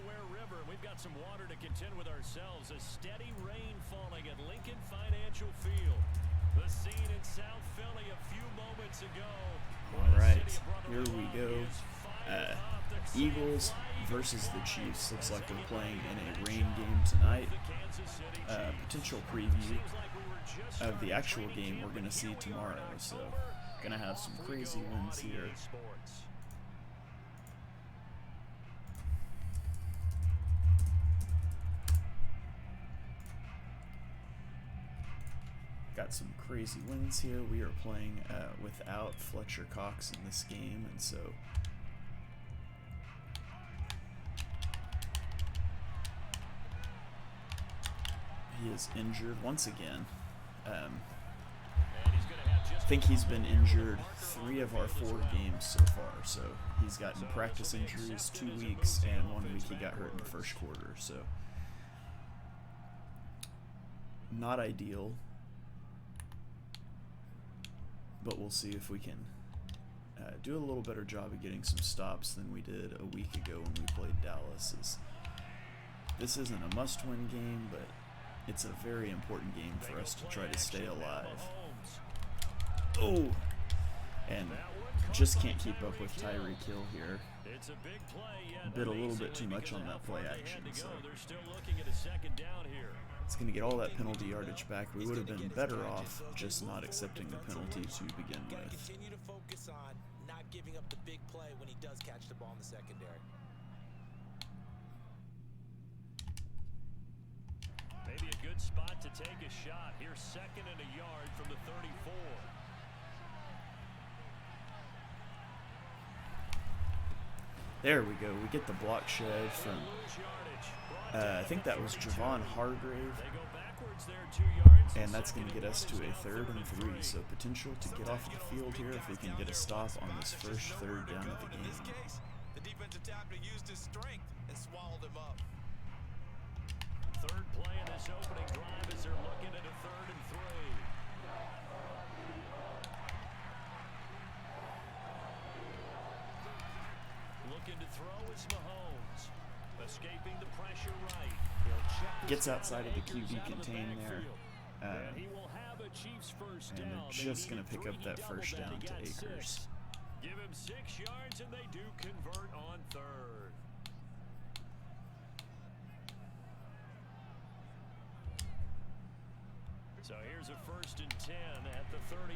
Delaware River. We've got some water to contend with ourselves. A steady rain falling at Lincoln Financial Field. The scene in South Philly a few moments ago. All right, here we go. Eagles versus the Chiefs. Looks like they're playing in a rain game tonight. Potential preview of the actual game we're going to see tomorrow. So, going to have some crazy wins here. Got some crazy wins here. We are playing without Fletcher Cox in this game, and so he is injured once again. I think he's been injured 3 of our 4 games so far. So he's gotten practice injuries 2 weeks, and 1 week he got hurt in the first quarter. So not ideal. But we'll see if we can do a little better job of getting some stops than we did a week ago when we played Dallas. This isn't a must-win game, but it's a very important game for us to try to stay alive. Oh! And just can't keep up with Tyreek Hill here. Bit a little bit too much on that play action. So it's going to get all that penalty yardage back. We would have been better off just not accepting the penalty to begin with. Continue to focus on not giving up the big play when he does catch the ball in the secondary. Maybe a good spot to take a shot. Here's 2nd and a yard from the 34. There we go. We get the block shed from, I think that was Javon Hargrave. And that's going to get us to a 3rd and 3. So potential to get off the field here if we can get a stop on this first 3rd down of the game. The defensive tackle used his strength and swallowed him up. 3rd play in this opening drive as they're looking at a 3rd and 3. Looking to throw is Mahomes. Escaping the pressure right. Gets outside of the QB contain there. And he will have a Chiefs first down. And they're just going to pick up that first down to Akers. Give him 6 yards and they do convert on 3rd. So here's a 1st and 10 at the 38.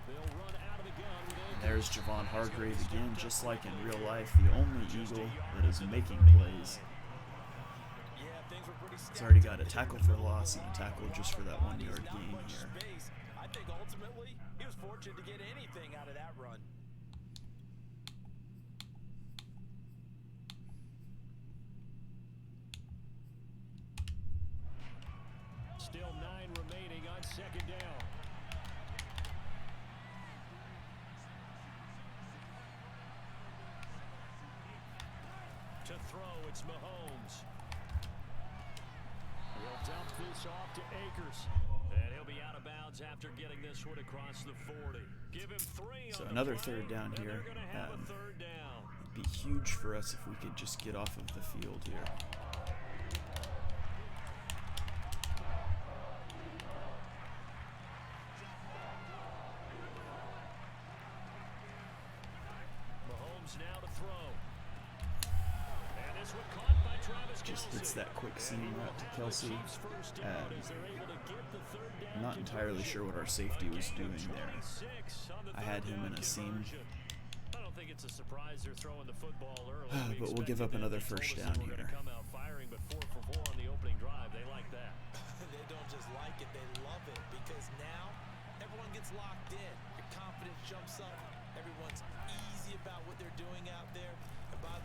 They'll run out of the gun with Akers. There's Javon Hargrave again, just like in real life, the only Eagle that is making plays. He's already got a tackle for loss and a tackle just for that 1 yard gain here. I think ultimately he was fortunate to get anything out of that run. Still 9 remaining on 2nd down. To throw, it's Mahomes. He'll dump this off to Akers. And he'll be out of bounds after getting this one across the 40. Give him 3 So on another the play, 3rd down here. They're going to have a 3rd down. It'd be huge for us if we could just get off of the field here. Mahomes now to throw. And this one caught by Travis Just Kelce. hits that quick seam route to Kelce. Chiefs first down as they're able to get the 3rd down. I'm not entirely sure what our safety was doing there. I had him in a seam. I don't think it's a surprise they're throwing the football early. But we'll give up another first down here. Come out firing, but 4 for 4 on the opening drive. They like that. They don't just like it, they love it, because now everyone gets locked in. Your confidence jumps up. Everyone's easy about what they're doing out there.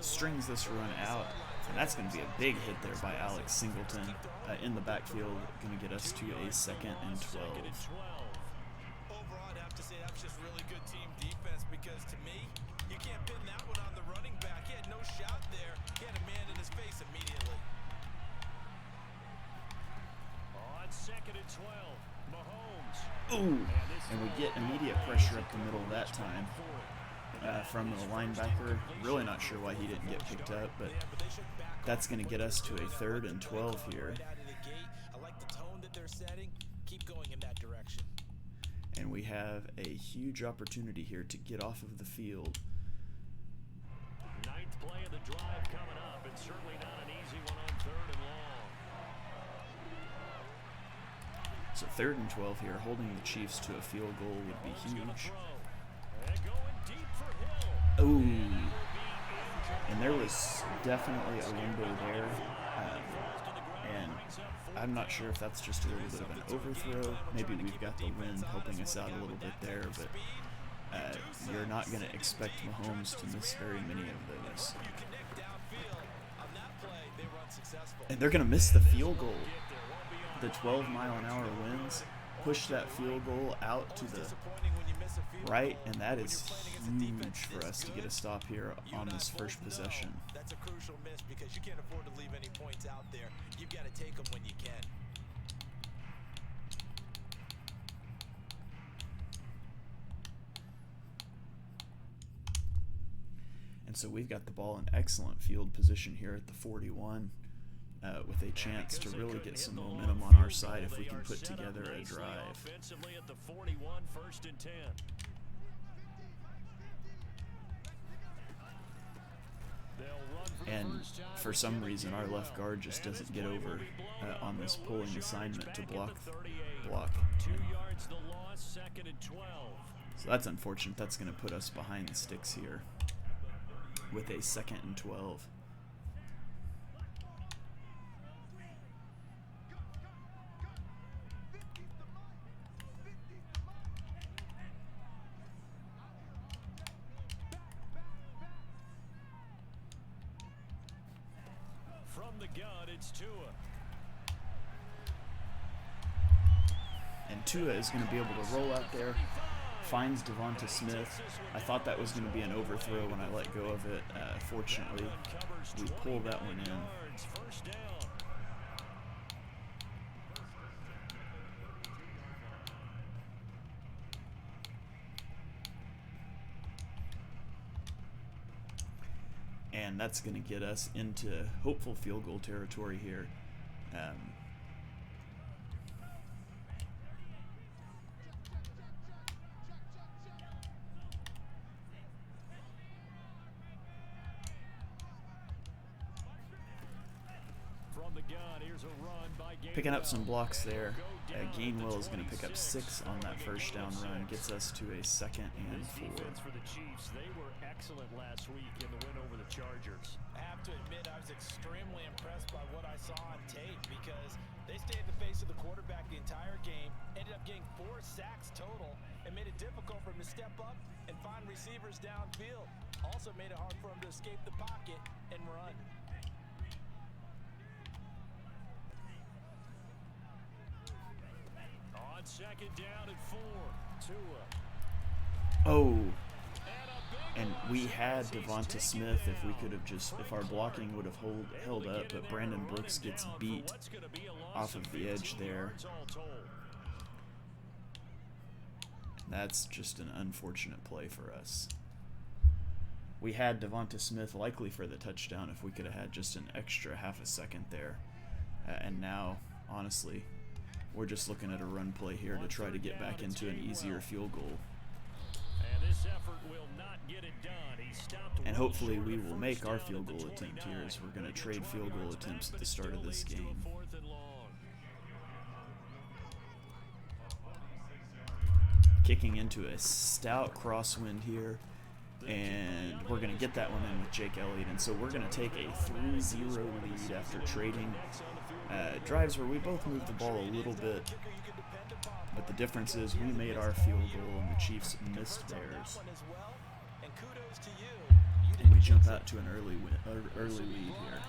Strings this run out, and that's going to be a big hit there by Alex Singleton in the backfield, going to get us to a 2nd and 12. Overall, I'd have to say that's just really good team defense, because to me, you can't pin that one on the running back. He had no shot there. He had a man in his face immediately. On 2nd and 12, Mahomes. Ooh, and we get immediate pressure up the middle that time. from the linebacker. Really not sure why he didn't get picked up, but that's going to get us to a 3rd and 12 here. I like the tone that they're setting. Keep going in that direction. And we have a huge opportunity here to get off of the field. 9th play of the drive coming up, and certainly not an easy one on 3rd and long. So 3rd and 12 here, holding the Chiefs to a field goal would be huge. Ooh. And there was definitely a window there. And I'm not sure if that's just a little bit of an overthrow. Maybe we've got the wind helping us out a little bit there, but you're not going to expect Mahomes to miss very many of those. And they're going to miss the field goal. The 12-mile-an-hour winds push that field goal out to the right, and that is huge for us to get a stop here on this first possession. That's a crucial miss because you can't afford to leave any points out there. You've got to take them when you can. And so we've got the ball in excellent field position here at the 41. With a chance to really get some momentum on our side if we can put together a drive. At the 41, 1st and 10. And for some reason, our left guard just doesn't get over on this pulling assignment to block. 2 yards the loss, 2nd and 12. So that's unfortunate. That's going to put us behind the sticks here with a 2nd and 12. From the gun, it's Tua. And Tua is going to be able to roll out there, finds Devonta Smith. I thought that was going to be an overthrow when I let go of it. Fortunately, we pull that one in. And that's going to get us into hopeful field goal territory here. From the gun, here's a run by Picking up some blocks there. Gainwell is going to pick up 6 on that first down run. Gets us to a 2nd and 4. For the Chiefs, they were excellent last week in the win over the Chargers. I have to admit, I was extremely impressed by what I saw on tape because they stayed in the face of the quarterback the entire game, ended up getting 4 sacks total, and made it difficult for him to step up and find receivers downfield. Also made it hard for him to escape the pocket and run. On 2nd down and 4, Tua. Oh, and we had Devonta Smith if our blocking would have held up, but Brandon Brooks gets beat off of the edge there. That's just an unfortunate play for us. We had Devonta Smith likely for the touchdown if we could have had just an extra half a second there. And now, honestly, we're just looking at a run play here to try to get back into an easier field goal. And this effort will not get it done. He stopped And hopefully we will make our field goal attempt here, as we're going to trade field goal attempts at the start of this game. Kicking into a stout crosswind here, and we're going to get that one in with Jake Elliott. And so we're going to take a 3-0 lead after trading drives where we both moved the ball a little bit, but the difference is we made our field goal and the Chiefs missed theirs. And we jump out to an early lead here.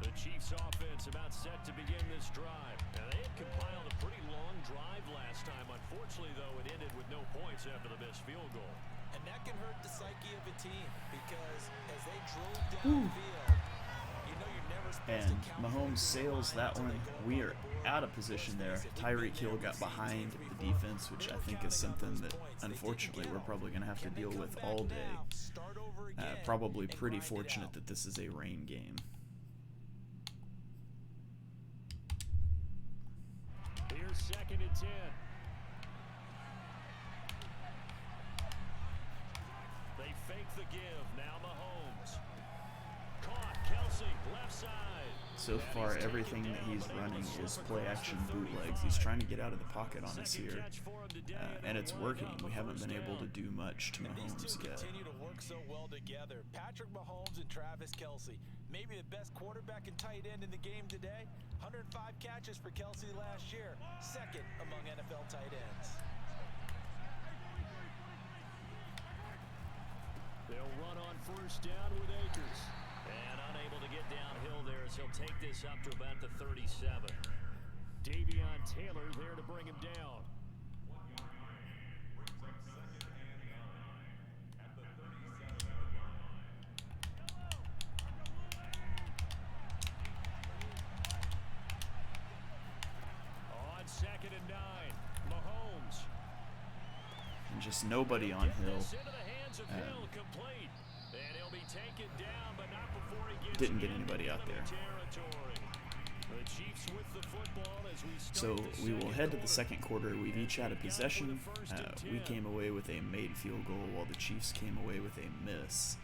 The Chiefs offense about set to begin this drive. Now, they had compiled a pretty long drive last time. Unfortunately, though, it ended with no points after the missed field goal. And that can hurt the psyche of a team because as they drove down the field, you know you're never supposed And to count Mahomes sails that until one. they go We on are the board. out of position there. Tyreek Hill got behind the defense, which I think is something that unfortunately we're probably going to have to deal with all day. Probably pretty fortunate that this is a rain game. Here's 2nd and 10. They fake the give. Now Mahomes. Caught. Kelsey, left side. So far, everything that he's running is play-action bootlegs. He's trying to get out of the pocket on us here, and it's working. We haven't been able to do much to Mahomes yet. Continue to work so well together. Patrick Mahomes and Travis Kelsey, maybe the best quarterback and tight end in the game today. 105 catches for Kelsey last year, second among NFL tight ends. They'll run on 1st down with Akers. And unable to get downhill there as he'll take this up to about the 37. Davion Taylor there to bring him down. On 2nd and 9, Mahomes. And just nobody on Hill. Into the hands of Hill, complete. And he'll be taken down, but not before he gets Didn't get anybody out there. The Chiefs with the football as we So start the we will second head to the quarter. second quarter. We've each had a possession. We came away with a made field goal while the Chiefs came away with a miss.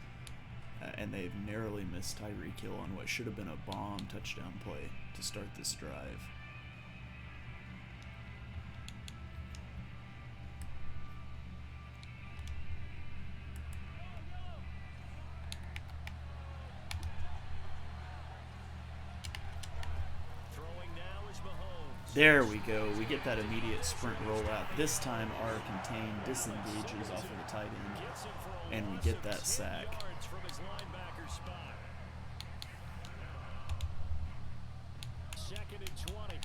And they've narrowly missed Tyreek Hill on what should have been a bomb touchdown play to start this drive. Throwing now is Mahomes. There we go. We get that immediate sprint rollout. This time our contain disengages off of the tight end, Gets him for a and we loss get of that 10 sack. yards from his linebacker spot. 2nd and 20.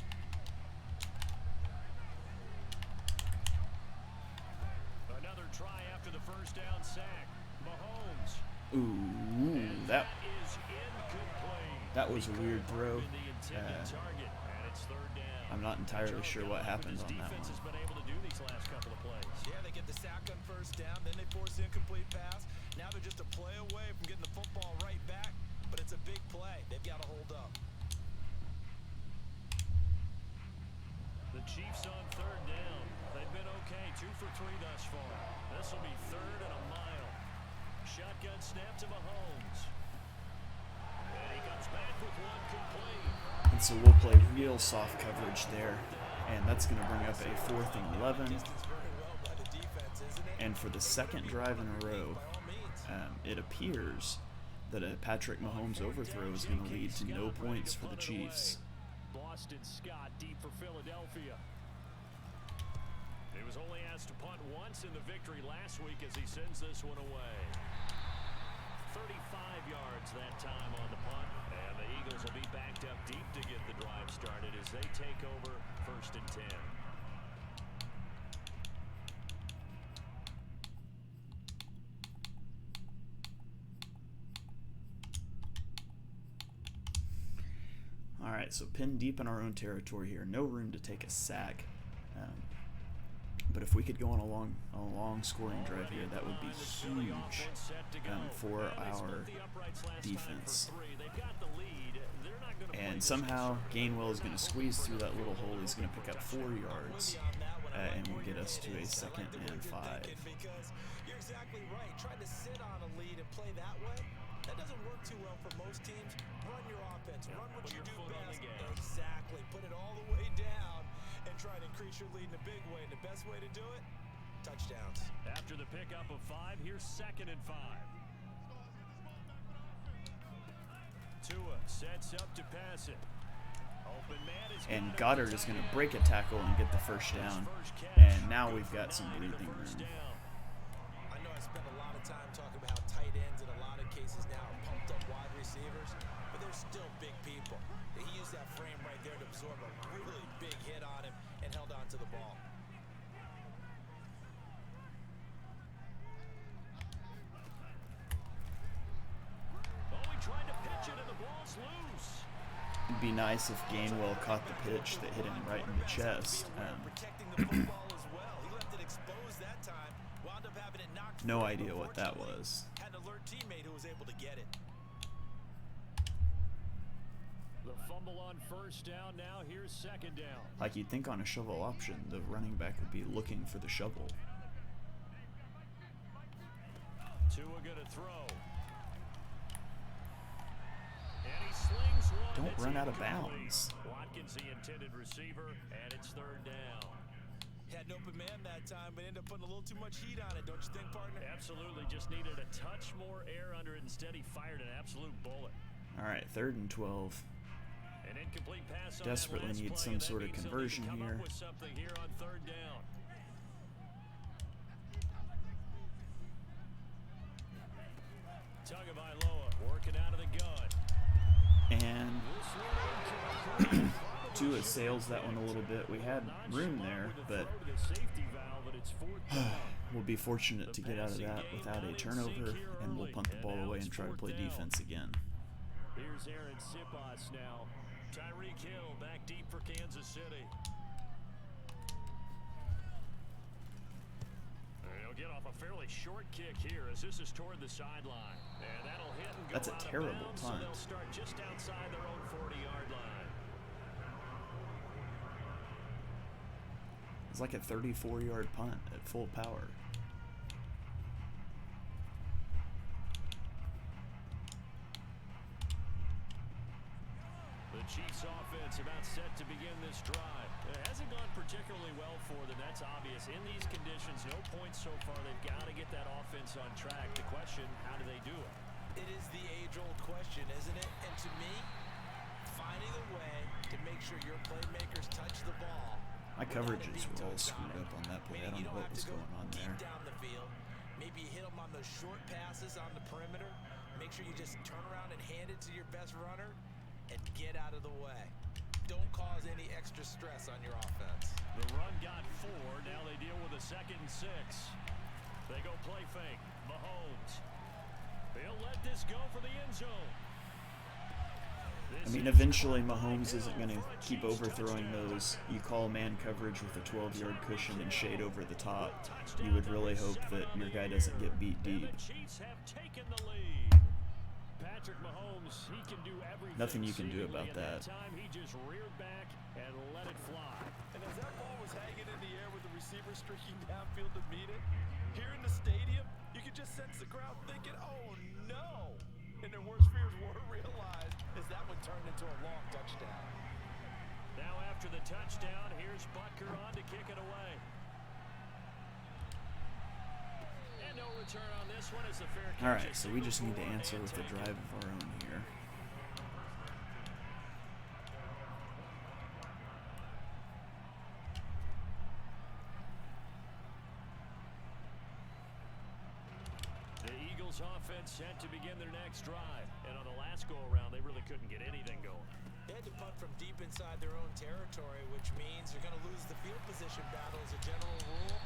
Another try after the 1st down sack. Mahomes. Ooh, that Is incomplete. that was a weird throw. In the intended target, and it's 3rd down. I'm not entirely sure what happened on that Defense has one. been able to do these last couple of plays. Yeah, they get the sack on 1st down, then they force the incomplete pass. Now they're just a play away from getting the football right back, but it's a big play. They've got to hold up. The Chiefs on 3rd down. They've been okay, 2 for 3 thus far. This will be 3rd and a mile. Shotgun snap to Mahomes. And he comes back with one complete. And so we'll play real soft coverage there, and that's going to bring up a 4th and 11. Distance very well by the defense, isn't it? And for the second drive in a row, By all means. it appears that a Patrick Mahomes overthrow is going to lead to no points for the Chiefs. Boston Scott deep for Philadelphia. He was only asked to punt once in the victory last week as he sends this one away. 35 yards that time on the punt, and the Eagles will be backed up deep to get the drive started as they take over 1st and 10. All right, so pinned deep in our own territory here. No room to take a sack. But if we could go on a long scoring drive here, that would be huge for our defense. And somehow Gainwell is going to squeeze through that little hole. He's going to pick up 4 yards, and will get us to a 2nd and 5. Because you're exactly right. Trying to sit on a lead and play that way, that doesn't work too well for most teams. Run your offense. Run what you do best. Exactly. Put it all the way down and try to increase your lead in a big way. And the best way to do it, touchdowns. After the pickup of 5, here's 2nd and 5. Tua sets up to pass it. Open man is And Goddard is going to break a tackle and get the 1st down. And now we've got some breathing room. I know I spend a lot of time talking about how tight ends in a lot of cases now are pumped up wide receivers, but they're still big people. He used that frame right there to absorb a really big hit on him and held on to the ball. It's loose. It'd be nice if Gainwell caught the pitch that hit him right in the chest. Protecting the football as well. He left it exposed that time. Wound up having it knocked No free, idea but what that fortunately, was. Had an alert teammate who was able to get it. The fumble on first down. Now here's second down. Like you'd think on a shovel option, the running back would be looking for the shovel. Tua gonna throw. And he slings one. Don't that's run out of incomplete. bounds. Watkins the intended receiver, and it's third down. Had an open man that time, but ended up putting a little too much heat on it, don't you think, partner? Absolutely, just needed a touch more air under it. Instead, he fired an absolute bullet. All right, 3rd and 12. An incomplete pass on Desperately that last need play, some and that sort of means they'll conversion need to come here. up with something here on third down. Tagovailoa working out of the gun. And Tua sails that one a little bit. We had room there, but we'll be fortunate to get out of that without a turnover, and we'll punt the ball away and try to play defense again. Here's Aaron Sipas now. Tyreek Hill back deep for Kansas City. He'll get off a fairly short kick here as this is toward the sideline. And that'll hit and go That's a out of terrible bounds, punt. So they'll start just outside their own 40-yard line. It's like a 34-yard punt at full power. The Chiefs offense about set to begin this drive. It hasn't gone particularly well for them, that's obvious. In these conditions, no points so far. They've got to get that offense on track. The question, how do they do it? It is the age-old question, isn't it? And to me, finding a way to make sure your playmakers touch the ball. My coverages were all screwed up on that play. I don't know what was going on there. Down the field. Maybe you hit them on those short passes on the perimeter. Make sure you just turn around and hand it to your best runner and get out of the way. Don't cause any extra stress on your offense. The run got 4. Now they deal with a 2nd and 6. They go play fake. Mahomes. He'll let this go for the end zone. I mean, eventually Mahomes isn't going to keep overthrowing those. You call man coverage with a 12-yard cushion and shade over the top. You would really hope that your guy doesn't get beat deep. Patrick Mahomes, he can do everything. Nothing you can do about that. Time he just reared back and let it fly. And as that ball was hanging in the air with the receiver streaking downfield to meet it, here in the stadium, you could just sense the crowd thinking, "Oh no!" And their worst fears were realized as that one turned into a long touchdown. Now after the touchdown, here's Butker on to kick it away. And no return on this one as the fair catch. All right, so we just need to answer with a drive of our own here. The Eagles offense set to begin their next drive. And on the last go-around, they really couldn't get anything going. They had to punt from deep inside their own territory, which means they're going to lose the field position battle as a general rule.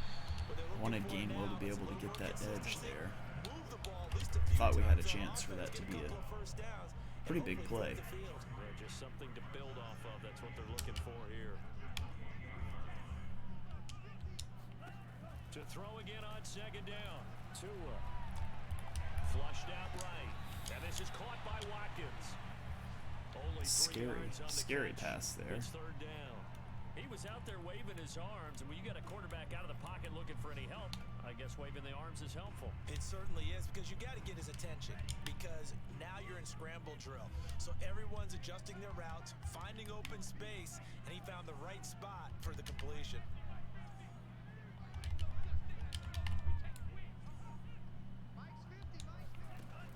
I wanted Gainwell to be able to get that edge there. Move the ball at least a few Thought we had a times chance for on that to offense, be get a couple of first downs, and pretty big hopefully play. flip the field. Just something to build off of. That's what they're looking for here. To throw again on second down. Tua. Flushed out right. And this is caught by Watkins. Only 3 yards on the Scary catch. pass there. It's third down. He was out there waving his arms, and when you got a quarterback out of the pocket looking for any help, I guess waving the arms is helpful. It certainly is, because you got to get his attention, because now you're in scramble drill. So everyone's adjusting their routes, finding open space, and he found the right spot for the completion.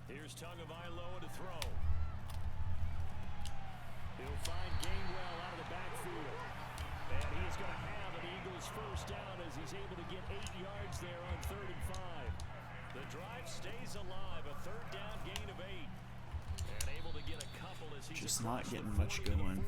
Here's Tagovailoa to throw. He'll find Gainwell out of the backfield. And he is going to have an Eagles first down as he's able to get 8 yards there on 3rd and 5. The drive stays alive, a third down gain of 8. And able to get a couple as he's Just not getting much going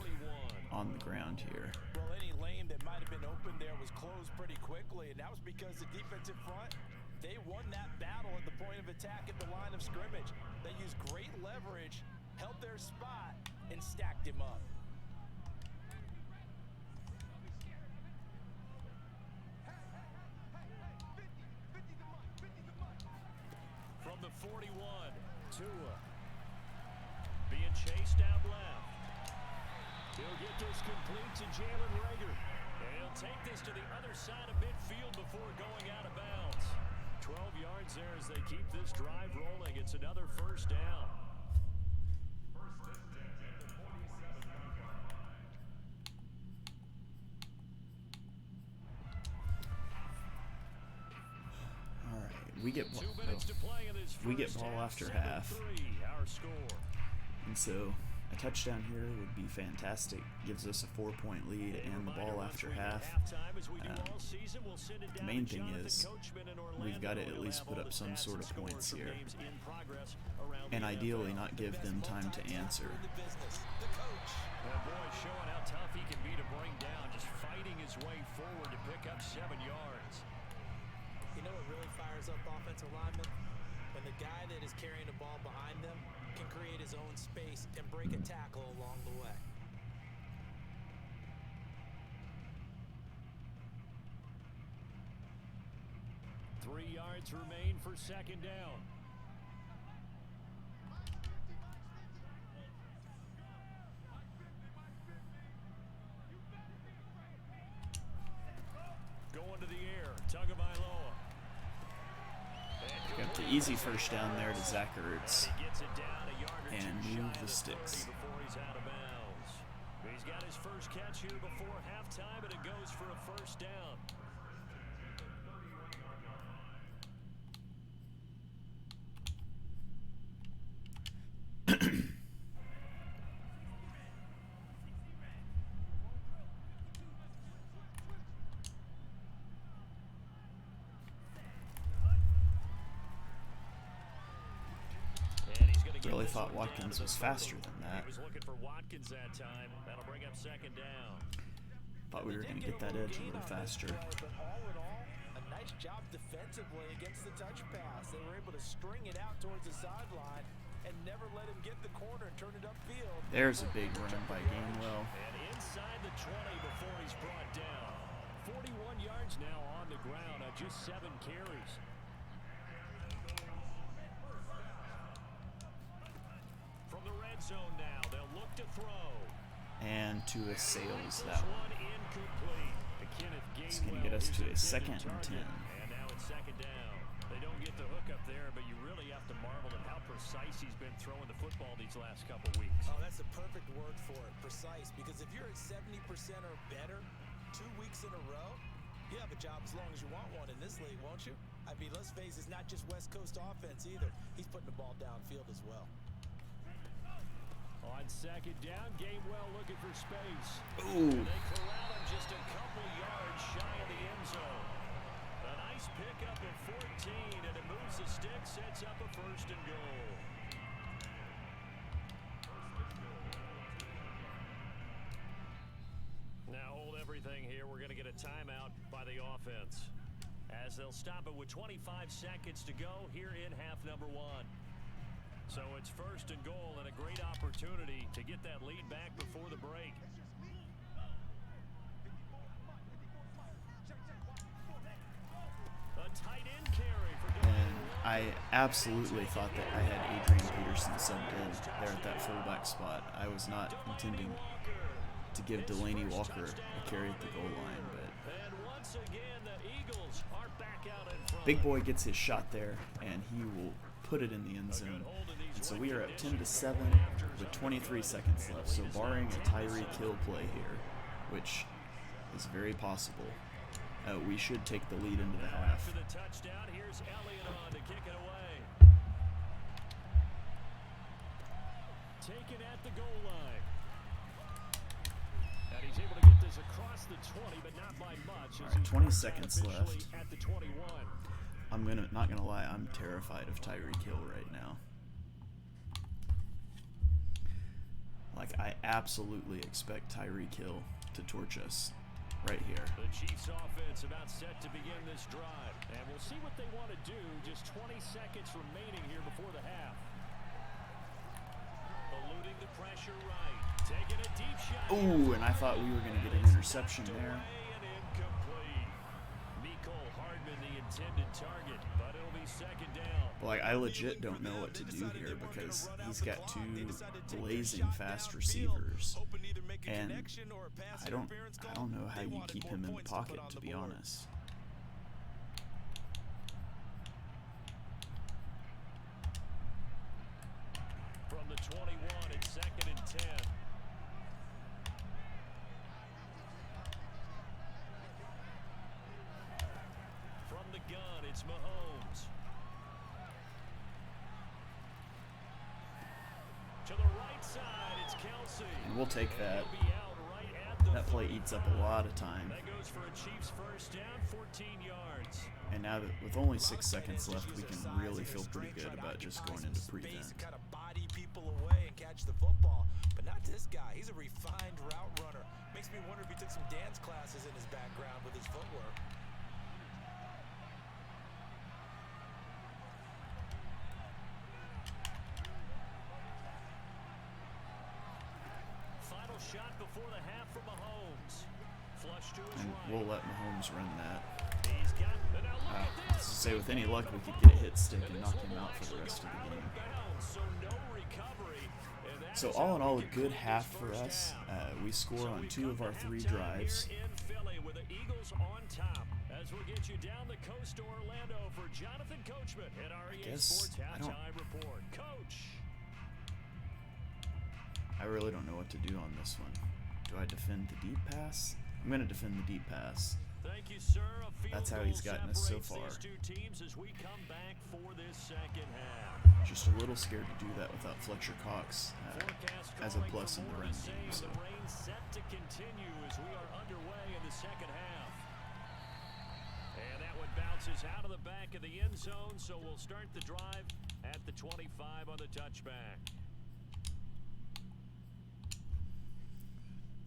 on the ground here. Well, any lane that might have been open there was closed pretty quickly, and that was because the defensive front, they won that battle at the point of attack at the line of scrimmage. They used great leverage held their spot, and stacked him up. From the 41, Tua. Being chased out left. He'll get this complete to Jalen Reagor. And he'll take this to the other side of midfield before going out of bounds. 12 yards there as they keep this drive rolling. It's another first down. We get ball, after half, and so a touchdown here would be fantastic. Gives us a 4-point lead and the ball after half. The main thing is we've got to at least put up some sort of points here, and ideally not give them time to answer. That boy showing how tough he can be to bring down, just fighting his way forward to pick up 7 yards. You know what really fires up offensive linemen? When the guy that is carrying the ball behind them can create his own space and break a tackle along the way. Three yards remain for second down. Going to the air, Tagovailoa. Got the easy first down there to Zach Ertz, and move the sticks. He's got his first catch here before halftime, and it goes for a first down. Really thought Watkins was faster than that. He was looking for Watkins that time. That'll bring up second down. Thought we were going to get that edge a little faster. But all in all, a nice job defensively against the touch pass. They were able to string it out towards the sideline and never let him get the corner and turn it upfield. There's a big run by Gainwell. And inside the 20 before he's brought down. 41 yards now on the ground on just 7 carries. From the red zone now, they'll look to throw. And Tua sails that one. It's going to get us to a 2nd and 10. And now it's second down. They don't get the hook up there, but you really have to marvel at how precise he's been throwing the football these last couple weeks. Oh, that's a perfect word for it, precise. Because if you're at 70% or better 2 weeks in a row, you have a job as long as you want one in this league, won't you? I mean, let's face it, it's not just West Coast offense either. He's putting the ball downfield as well. On second down, Gainwell looking for space. Ooh. And they corral him just a couple yards shy of the end zone. A nice pickup of 14, and it moves the stick, sets up a first and goal. Now hold everything here. We're going to get a timeout by the offense, as they'll stop it with 25 seconds to go here in half number 1. So it's first and goal, and a great opportunity to get that lead back before the break. A tight end carry for And I absolutely thought that I had Adrian Peterson subbed in there at that fullback spot. I was not intending to give Delaney Walker a carry at the goal line, but And once again, the Eagles are back out in front. Big Boy gets his shot there, and he will put it in the end zone. And so we are up 10-7 with 23 seconds left. So barring a Tyreek Hill play here, which is very possible, we should take the lead into the half. After the touchdown, here's Elliott on to kick it away. Taken at the goal line. And he's able to get this across the 20, but not by much. All right, 20 seconds left. At the 21. I'm not gonna lie, I'm terrified of Tyreek Hill right now. Like, I absolutely expect Tyreek Hill to torch us right here. The Chiefs offense about set to begin this drive. And we'll see what they want to do. Just 20 seconds remaining here before the half. A eluding the pressure right. Taking a deep shot. Ooh, and I thought we were going to get an interception there. And incomplete. Mecole Hardman, the intended target, but it'll be second down. Like, I legit don't know what to do here because he's got two blazing fast receivers, and I don't know how you keep him in the pocket, to be honest. From the 21, it's 2nd and 10. From the gun, it's Mahomes. To the right side, it's Kelsey. And we'll take that. He'll be out right at the That play eats up a lot of time. That goes for a Chiefs first down, 14 yards. And now that with only 6 seconds left, we can really feel pretty good about just going into prevent. Kind of body people away and catch the football, but not this guy. He's a refined route runner. Makes me wonder if he took some dance classes in his background with his footwork. Final shot before the half from Mahomes. Flush to his And right. we'll let Mahomes run that. He's got, and now look at this. Say with any luck, we could get a hit stick and knock him out for the rest of the game. So no recovery, and that So is all in all, a how good you half get for first us. down. We score on 2 of our 3 Halftime drives. here in Philly with the Eagles on top. As we'll get you down the coast to Orlando for Jonathan Coachman at our EA guess Sports I don't- Halftime Report. Coach. I really don't know what to do on this one. Do I defend the deep pass? I'm going to defend the deep pass. Thank you, sir. A field That's how goal he's gotten us so separates far. these two teams as we come back for this second half. Just a little scared to do that without Fletcher Cox Forecast as a calling plus for in the more run to say, game. So the rain set to continue as we are underway in the second half. And that one bounces out of the back of the end zone, so we'll start the drive at the 25 on the touchback.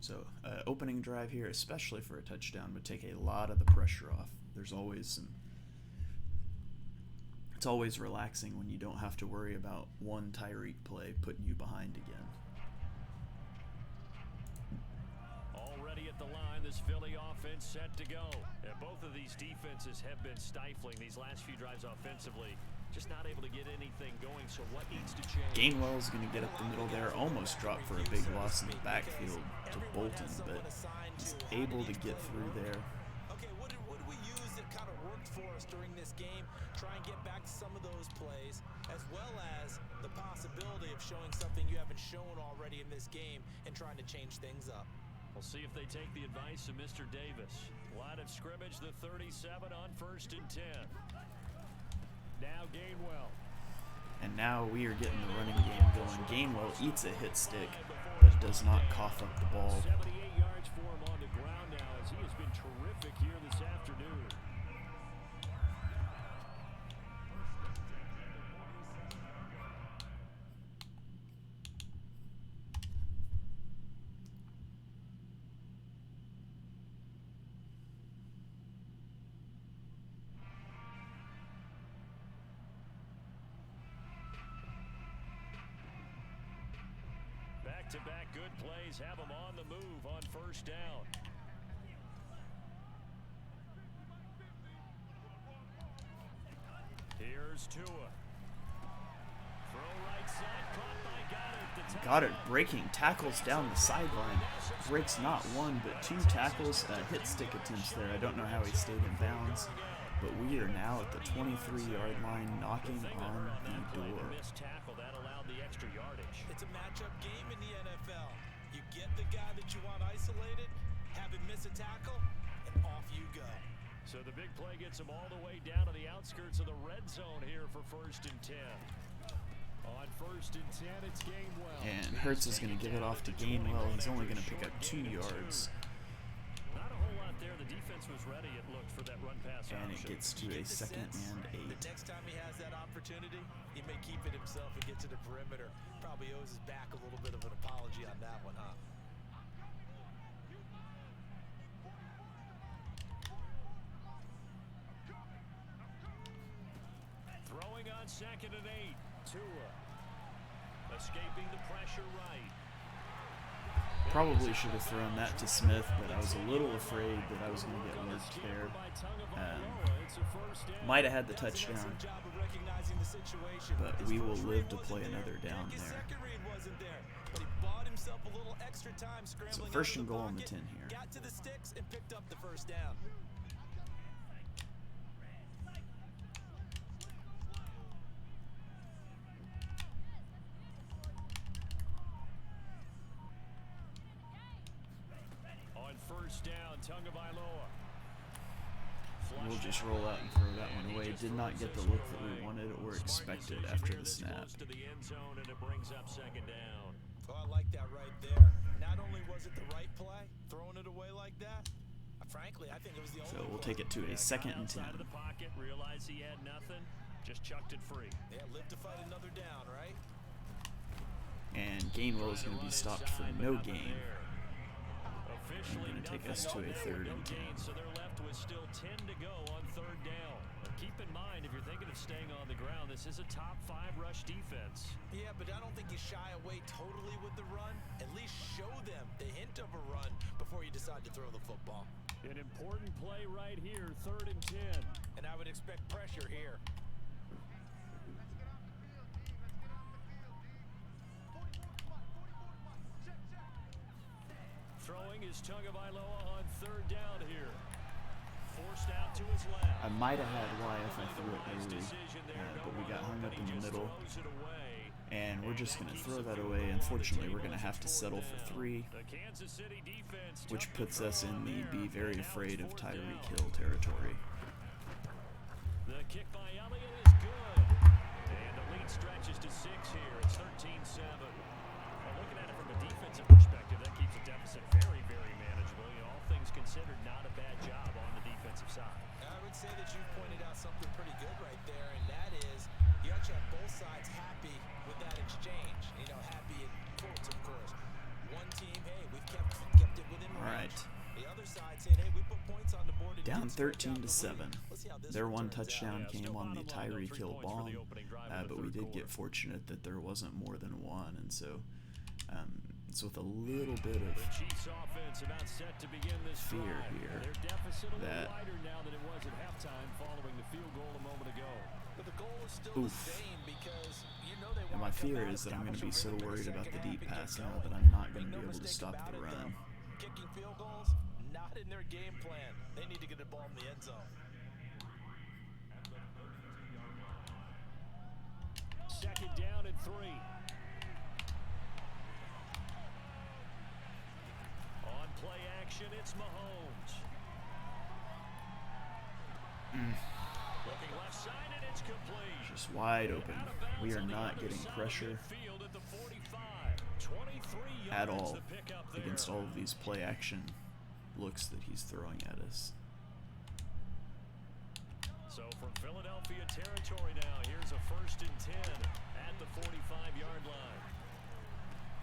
So, opening drive here, especially for a touchdown, would take a lot of the pressure off. There's always some. It's always relaxing when you don't have to worry about one Tyreek play putting you behind again. Already at the line, this Philly offense set to go. And both of these defenses have been stifling these last few drives offensively. Just not able to get anything going, so what needs to change? Gainwell's going to get up the middle there, almost dropped for a big loss in the backfield to Bolton, but he's able to get through there. Okay, what did we use that kind of worked for us during this game? Try and get back to some of those plays, as well as the possibility of showing something you haven't shown already in this game and trying to change things up. We'll see if they take the advice of Mr. Davis. Line of scrimmage, the 37 on 1st and 10. Now Gainwell. And now we are getting the running game going. Gainwell eats a hit stick, but does not cough up the ball. 78 yards for him on the ground now as he has been terrific here this afternoon. Back-to-back good plays have him on the move on 1st down. Here's Tua. Throw right side, caught by Goddard. Goddard breaking tackles down the sideline. Breaks not one, but 2 tackles, hit stick attempts there. I don't know how he stayed in bounds, but we are now at the 23-yard line, knocking on the door. Missed tackle, that allowed the extra yardage. It's a matchup game in the NFL. You get the guy that you want isolated, have him miss a tackle, and off you go. So the big play gets him all the way down to the outskirts of the red zone here for 1st and 10. On 1st and 10, it's Gainwell. And Hurts is going to give it off to Gainwell. He's only going to pick up 2 yards. Not a whole lot there. The defense was ready, it looked, for that run pass And it option. gets to a 2nd and 8. The next time he has that opportunity, he may keep it himself and get to the perimeter. Probably owes his back a little bit of an apology on that one, huh? Throwing on 2nd and 8. Tua. Escaping the pressure right. Probably should have thrown that to Smith, but I was a little afraid that I was going to get worked there. Might have had the touchdown, but we will live to play another down there. So first and goal on the 10 here. Got to the sticks and picked up the first down. On first down, Tagovailoa. We'll just roll out and throw that one away. Did not get the look that we wanted or expected after the snap. To the end zone, and it brings up second down. Oh, I like that right there. Not only was it the right play, throwing it away like that, frankly, I think it was the only So we'll take it to a second and 10. Outside of the pocket, realized he had nothing, just chucked it free. Yeah, live to fight another down, right? And Gainwell is going to be stopped for no gain. Officially, going to take us to a third and 10. So they're left with still 10 to go on third down. But keep in mind, if you're thinking of staying on the ground, this is a top 5 rush defense. Yeah, but I don't think you shy away totally with the run. At least show them the hint of a run before you decide to throw the football. An important play right here, third and 10. And I would expect pressure here. Throwing is Tagovailoa on third down here. Forced out to his left. I might have had Y if I threw it early, but we got hung up in the middle. And we're just going to throw that away. Unfortunately, we're going to have to settle for 3, which puts us in the be very afraid of Tyreek Hill territory. The kick by Elliott is good. And the lead stretches to 6 here. It's 13-7. Well, looking at it from a defensive perspective, that keeps the deficit very, very manageable. All things considered, not a bad job on the defensive side. I would say that you pointed out something pretty good right there, and that is you actually have both sides happy with that exchange. You know, happy in quotes, of course. One team, hey, we've kept it within range. All right. The other side saying, hey, we put points on the board. Down 13-7. Their one touchdown came on the Tyreek Hill bomb, but we did get fortunate that there wasn't more than one, and so it's with a little bit of fear here that oof. And my fear is that I'm going to be so worried about the deep pass now that I'm not going to be able to stop the run. Kicking field goals, not in their game plan. They need to get the ball in the end zone. Second down and 3. On play action, it's Mahomes. Looking left side, and it's complete. Just wide open. We are not getting pressure at all against all of these play action looks that he's throwing at us. So from Philadelphia territory now, here's a first and 10 at the 45-yard line.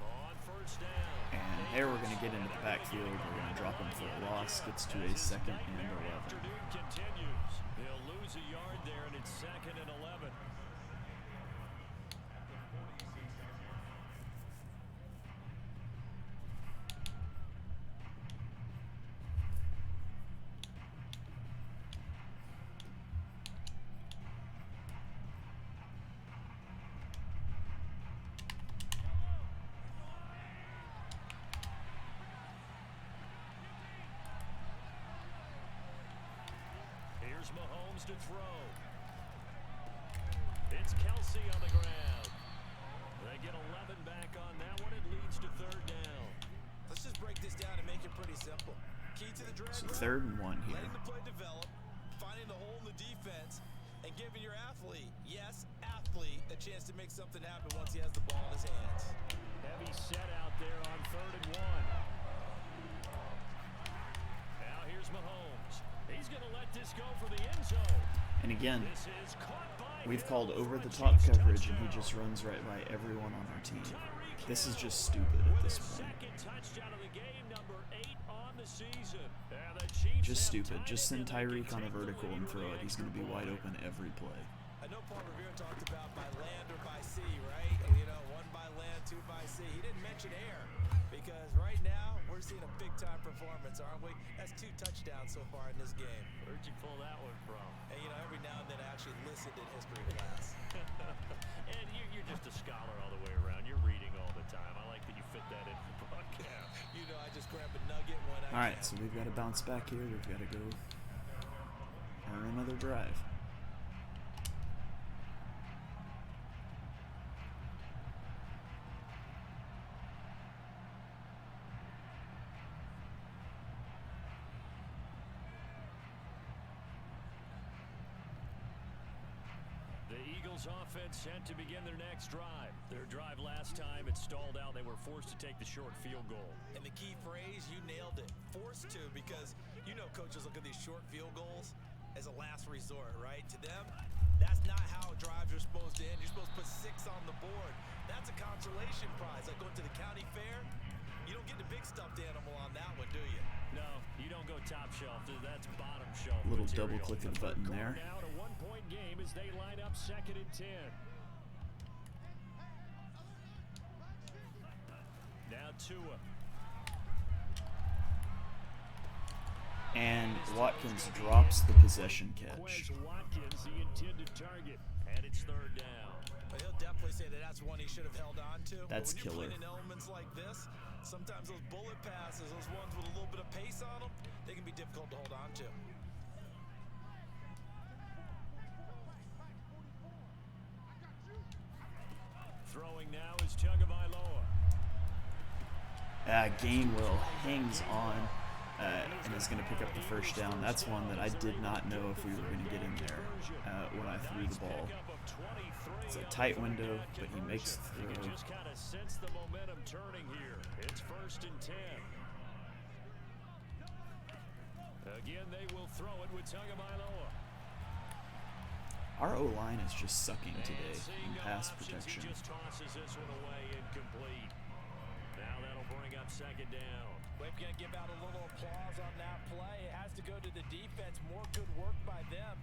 On first down. And there we're going to get into the backfield. We're going to drop him for a loss. Gets to a second and 11. Afternoon continues. They'll lose a yard there, and it's second and 11. Here's Mahomes to throw. It's Kelsey on the ground. They get 11 back on that one. It leads to third down. Let's just break this down and make it pretty simple. Key to the drag. So third and 1 here. Letting the play develop, finding the hole in the defense, and giving your athlete, yes, athlete, a chance to make something happen once he has the ball in his hands. Heavy set out there on third and 1. Now here's Mahomes. He's going to let this go for the end zone. And again, This is caught by we've Hill called for a over-the-top Chiefs coverage, and he touchdown. just runs right by everyone on our team. Tyreek This is Hill just stupid at with this his point. second touchdown of the game, number 8 on the season. And the Chiefs Just have stupid. tied Just it, send and they can Tyreek on a take the vertical lead and with throw the it. He's going to be extra wide point. open every play. I know Paul Revere talked about by land or by sea, right? And, you know, one by land catching air. Because right now, we're seeing a big-time performance, aren't we? That's 2 touchdowns so far in this game. Where'd you pull that one from? And, every now and then I actually listened in history class. And you're just a scholar all the way around. You're reading all the time. I like that you fit that in for broadcast. I just grab a nugget when I All right, so we've got to bounce back here. We've got to go earn another drive. Offense set to begin their next drive. Their drive last time, it stalled out. They were forced to take the short field goal. And the key phrase, you nailed it. Forced to, because coaches look at these short field goals as a last resort, right? To them, that's not how drives are supposed to end. You're supposed to put 6 on the board. That's a consolation prize. Like going to the county fair, you don't get the big stuffed animal on that one, do you? No, you don't go top shelf. That's bottom shelf. Little material. double click of the button there. Now a 1-point game as they line up 2nd and 10. Now Tua. And Watkins drops the possession catch. Watkins, the intended target, and it's 3rd down. But he'll definitely say that that's one he should have held on to. That's but when killer. You're playing in elements like this, sometimes those bullet passes, those ones with a little bit of pace on them, they can be difficult to hold on to. Throwing now is Tagovailoa. Gainwell hangs on and is going to pick up the 1st down. That's one that I did not know if we were going to get in there when I threw the ball. It's a tight window, but he makes the throw. You can just kind of sense the momentum turning here. It's 1st and 10. Again, they will throw it with Tagovailoa. Our O-line is just sucking today in pass protection. He just tosses this one away, incomplete. Now that'll bring up 2nd down. We're going to give out a little applause on that play. It has to go to the defense. More good work by them.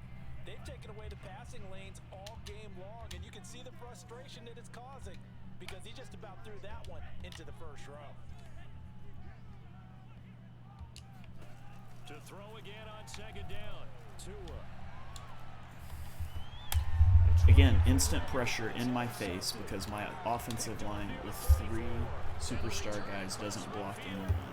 They've taken away the passing lanes all game long, and you can see the frustration that it's causing because he just about threw that one into the 1st row. To throw again on 2nd down. Tua. Again, instant pressure in my face because my offensive line with 3 superstar guys doesn't block anyone.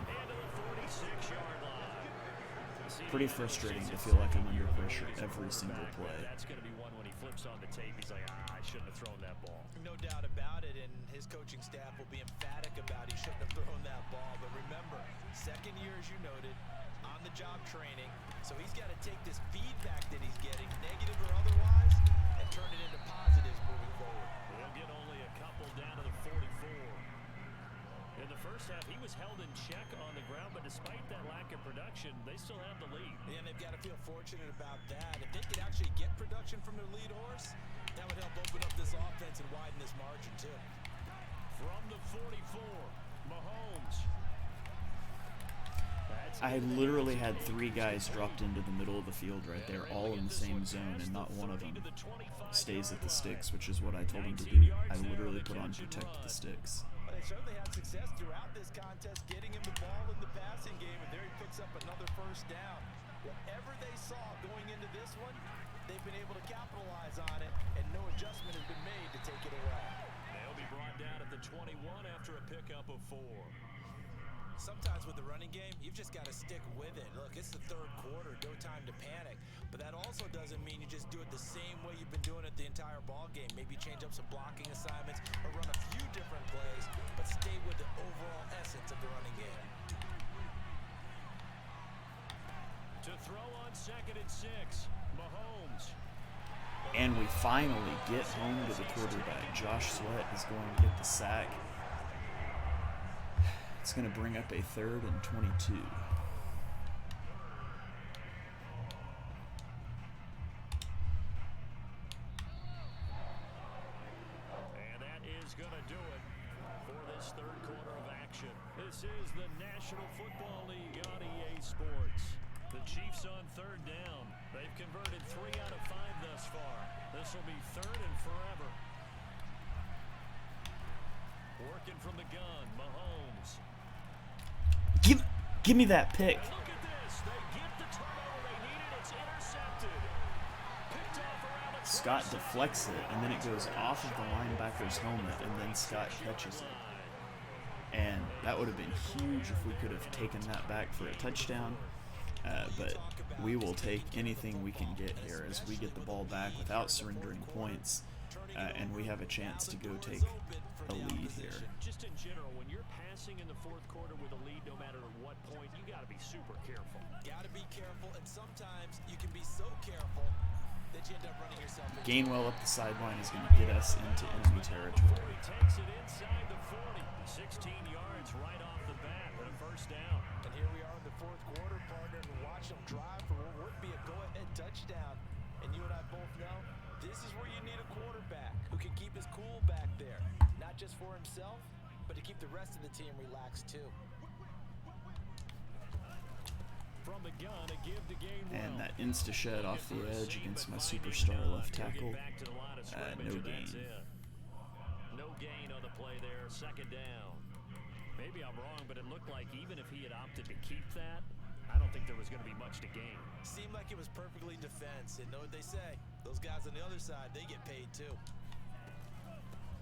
Pretty frustrating to feel like I'm under pressure every single play. That's going to be one when he flips on the tape. He's like, I shouldn't have thrown that ball. No doubt about it, and his coaching staff will be emphatic about he shouldn't have thrown that ball. But remember, 2nd year, as you noted, on-the-job training. So he's got to take this feedback that he's getting, negative or otherwise, and turn it into positives moving forward. He'll get only a couple down to the 44. In the 1st half, he was held in check on the ground, but despite that lack of production, they still have the lead. And they've got to feel fortunate about that. If they could actually get production from their lead horse, that would help open up this offense and widen this margin, too. From the 44, Mahomes. I literally had 3 guys dropped into the middle of the field right there, all in the same zone, and not one of them stays at the sticks, which is what I told him to do. I literally put on protect the sticks. But they certainly had success throughout this contest, getting him the ball in the passing game, and there he picks up another 1st down. Whatever they saw going into this one, they've been able to capitalize on it, and no adjustment has been made to take it away. They'll be brought down at the 21 after a pickup of 4. Sometimes with the running game, you've just got to stick with it. Look, it's the 3rd quarter, no time to panic. But that also doesn't mean you just do it the same way you've been doing it the entire ball game. Maybe change up some blocking assignments or run a few different plays, but stay with the overall essence of the running game. To throw on 2nd and 6, Mahomes. And we finally get home to the quarterback. Josh Sweat is going to get the sack. It's going to bring up a 3rd and 22. And that is going to do it for this 3rd quarter of action. This is the National Football League on EA Sports. The Chiefs on 3rd down. They've converted 3 out of 5 thus far. This will be 3rd and forever. working from the gun. Mahomes. Give me that pick. And look at this. They get the turnover they needed. It's intercepted. Picked off around the Scott deflects it, and then it goes off of the linebacker's helmet, and then Scott catches it. And that would have been huge if we could have taken that back for a touchdown. But we will take anything we can get here as we get the ball back without surrendering points, and we have a chance to go take a lead here. Just in general, when you're passing in the fourth quarter with a lead, no matter at what point, you got to be super careful. Got to be careful, and sometimes you can be so careful that you end up running yourself into Gainwell up the sideline is going to get us into enemy territory. He takes it inside the 40, 16 yards right off the bat, and a first down. And here we are in the fourth quarter, partner, and watch them drive for what would be a go-ahead touchdown. And you and I both know this is where you need a quarterback who can keep his cool back there, not just for himself, but to keep the rest of the team relaxed too. From the gun, a give to Gainwell. And that insta-shed off the edge against my superstar left tackle. No gain. No gain on the play there, second down. Maybe I'm wrong, but it looked like even if he had opted to keep that, I don't think there was going to be much to gain. Seemed like it was perfectly defense, and know what they say, those guys on the other side, they get paid too.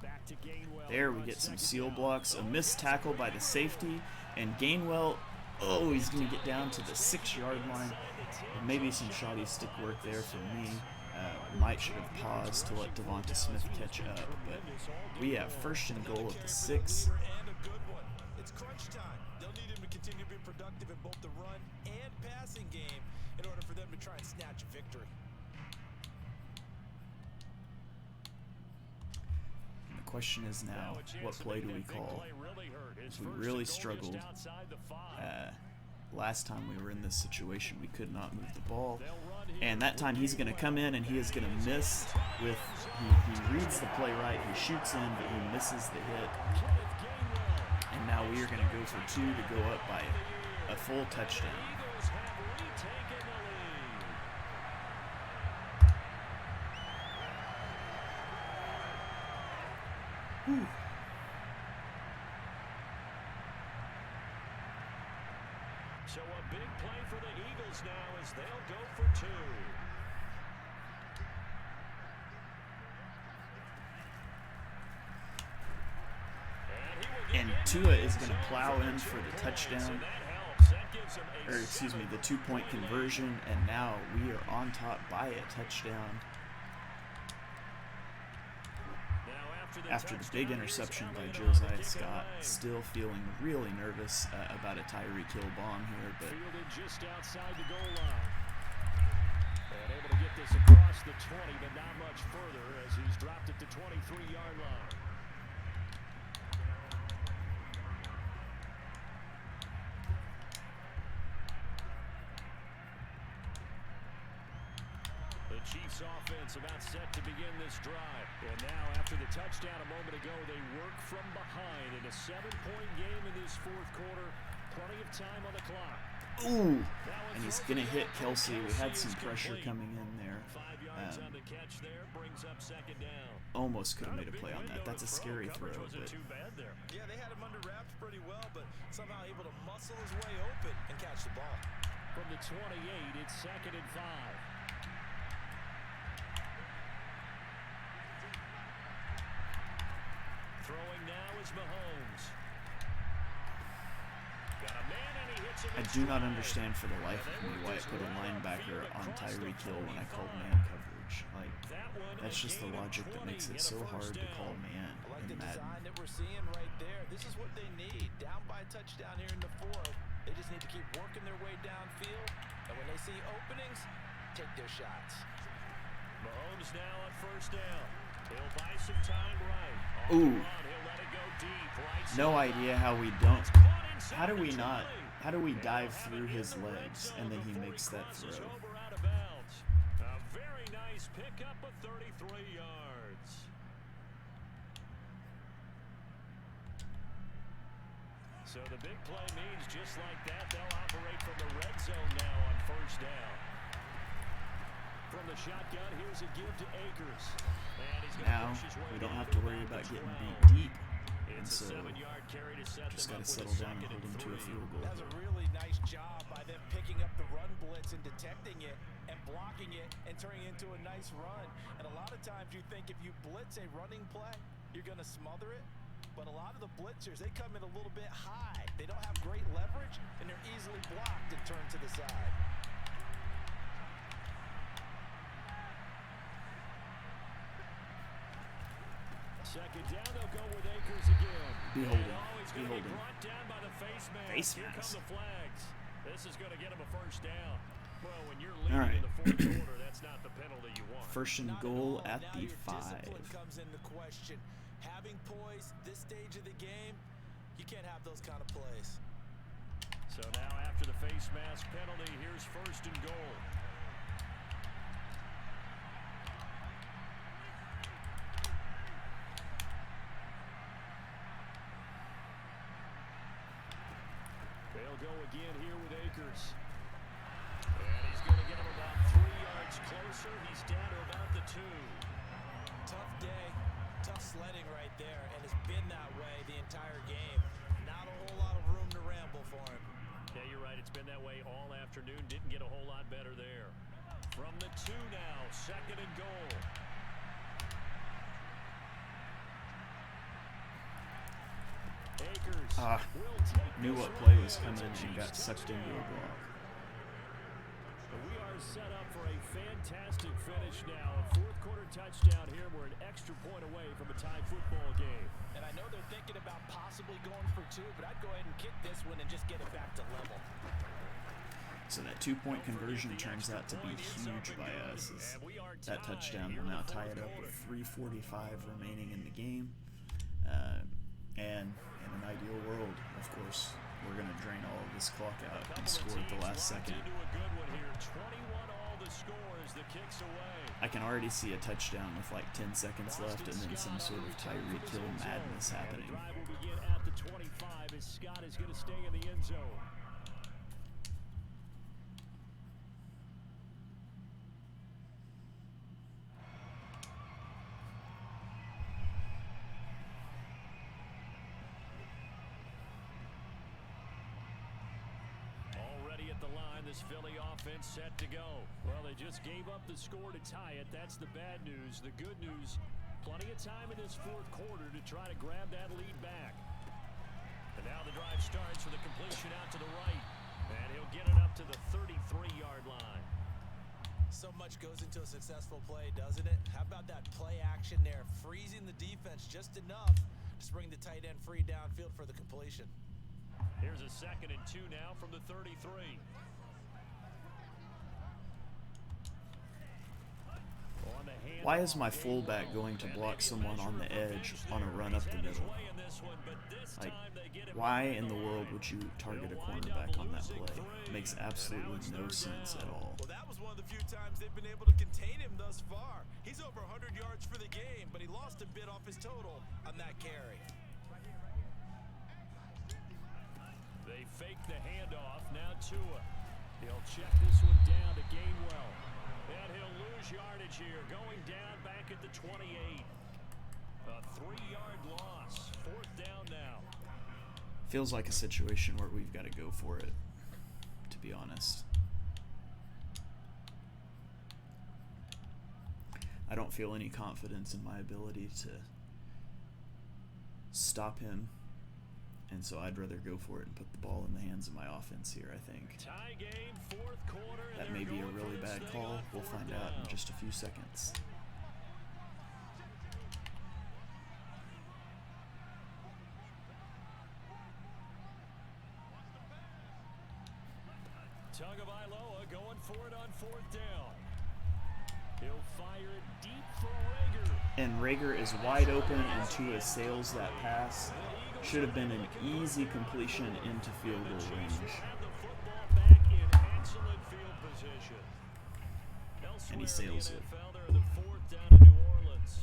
Back to Gainwell. There we get some seal blocks, a missed tackle by the safety, and Gainwell, oh, he's going to get down to the 6-yard line. And maybe some shoddy stick work there for me. Might should have paused to let Devonta Smith catch up, but we have first and goal at the 6. And a good one. It's crunch time. They'll need him to continue to be productive in both the run and passing game in order for them to try and snatch a victory. And the question is now, what play do we call? We really struggled. Last time we were in this situation, we could not move the ball. And that time he's going to come in and he is going to miss with, he reads the play right, he shoots in, but he misses the hit. And now we are going to go for 2 to go up by a full touchdown. Whew. So a big play for the Eagles now as they'll go for 2. And Tua is going to plow in for the touchdown, or excuse me, the 2-point conversion, and now we are on top by a touchdown. After the big interception by Josiah Scott, still feeling really nervous about a Tyreek Hill bomb here, but just outside the goal line. And able to get this across the 20, but not much further as he's dropped it to 23-yard line. Chiefs offense about set to begin this drive. And now after the touchdown a moment ago, they work from behind in a 7-point game in this fourth quarter. Plenty of time on the clock. Ooh, and he's going to hit Kelsey. We had some pressure coming in there. 5 yards on the catch there, brings up second down. Almost could have made a play on that. That's a scary throw. But Too bad there. Yeah, they had him under wraps pretty well, but somehow able to muscle his way open and catch the ball. From the 28, it's second and 5. Throwing now is Mahomes. Got a man and he hits him. I do not understand for the life of me why I put a linebacker on Tyreek Hill when I called man coverage. Like, that's just the logic that makes it so hard to call man I like the in Madden. design that we're seeing right there. This is what they need. Down by a touchdown here in the fourth. They just need to keep working their way downfield. And when they see openings, take their shots. Mahomes now on first down. He'll buy some time right. Ooh. He'll let it go deep. Right No side. idea how we don't. How do we not? How do we dive through his legs and then he makes that throw? Over out of bounds. A very nice pickup of 33 yards. So the big play means just like that, they'll operate from the red zone now on first down. From the shotgun, here's a give to Akers. And he's Now push his way we don't down have to to worry about about the getting 12. beat deep. and It's so a 7-yard carry to set just them got to up with settle a down and second hold them to a 3. field goal. That's a really nice job by them picking up the run blitz and detecting it and blocking it and turning it into a nice run. And a lot of times you think if you blitz a running play, you're going to smother it. But a lot of the blitzers, they come in a little bit high. They don't have great leverage, and they're easily blocked and turned to the side. Second down, they'll go with Akers again. Be holding. He's Be going to be holding. brought down by the face mask. Face Here come mask. the flags. This is going to get him a first down. Well, when you're All leading right. in the fourth quarter, that's not the penalty you want. First and Not goal all. at Now the your 5. discipline comes into question. Having poise this stage of the game, you can't have those kind of plays. So now after the face mask penalty, here's first and goal. They'll go again here with Akers. And he's going to get him about 3 yards closer. He's down to about the 2. Tough day, tough sledding right there, and it's been that way the entire game. Not a whole lot of room to ramble for him. Yeah, you're right. It's been that way all afternoon. Didn't get a whole lot better there. From the 2 now, second and goal. Akers will take Knew this what one play in. was coming It's a and got Chiefs sucked into a touchdown. block. We are set up for a fantastic finish now. A fourth quarter touchdown here. We're an extra point away from a tie football game. And I know they're thinking about possibly going for 2, but I'd go ahead and kick this one and just get it back to level. So that 2-point conversion turns out to be huge by us. As that touchdown will now tie it up with 3:45 remaining in the game. And in an ideal world, of course, we're going to drain all of this clock out and score at the last second. I can already see a touchdown with like 10 seconds left and then some sort of Tyreek Hill madness happening. The drive will begin at the 25 as Scott is going to stay in the end zone. Already at the line, this Philly offense set to go. Well, they just gave up the score to tie it. That's the bad news. The good news, plenty of time in this fourth quarter to try to grab that lead back. And now the drive starts with a completion out to the right. And he'll get it up to the 33-yard line. So much goes into a successful play, doesn't it? How about that play action there, freezing the defense just enough to bring the tight end free downfield for the completion. Here's a 2nd and 2 now from the 33. Why is my fullback going to block someone on the edge on a run up the middle? Like, why in the world would you target a cornerback on that play? It makes absolutely no sense at all. Well, that was one of the few times they've been able to contain him thus far. He's over 100 yards for the game, but he lost a bit off his total on that carry. They fake the handoff. Now Tua. He'll check this one down to Gainwell. And he'll lose yardage here. Going down back at the 28. A 3-yard loss. 4th down now. Feels like a situation where we've got to go for it, to be honest. I don't feel any confidence in my ability to stop him, and so I'd rather go for it and put the ball in the hands of my offense here, I think. Tie game, 4th quarter. That may be a really bad call. We'll find out in just a few seconds. Tagovailoa going for it on 4th down. He'll fire it deep for Rager. And Rager is wide open, and Tua sails that pass. Should have been an easy completion into field goal range. Have the football back in excellent field position. And he sails it. They're in the 4th down to New Orleans.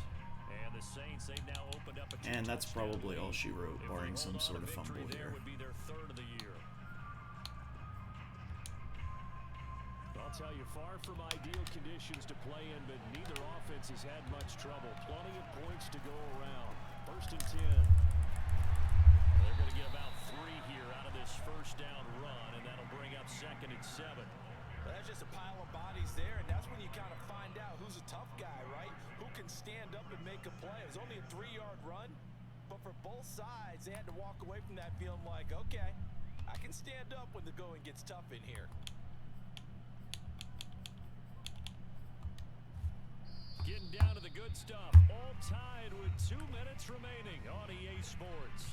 And the Saints, they've now opened up a And that's touchdown probably all lead. she wrote, If barring they some hold sort on, of a fumble victory there here. would be their 3rd of the year. I'll tell you, far from ideal conditions to play in, but neither offense has had much trouble. Plenty of points to go around. 1st and 10. Well, that's just a pile of bodies there, and that's when you kind of find out who's a tough guy, right? Who can stand up and make a play. It was only a 3-yard run, but for both sides, they had to walk away from that feeling like, okay, I can stand up when the going gets tough in here. Getting down to the good stuff. All tied with 2 minutes remaining on EA Sports.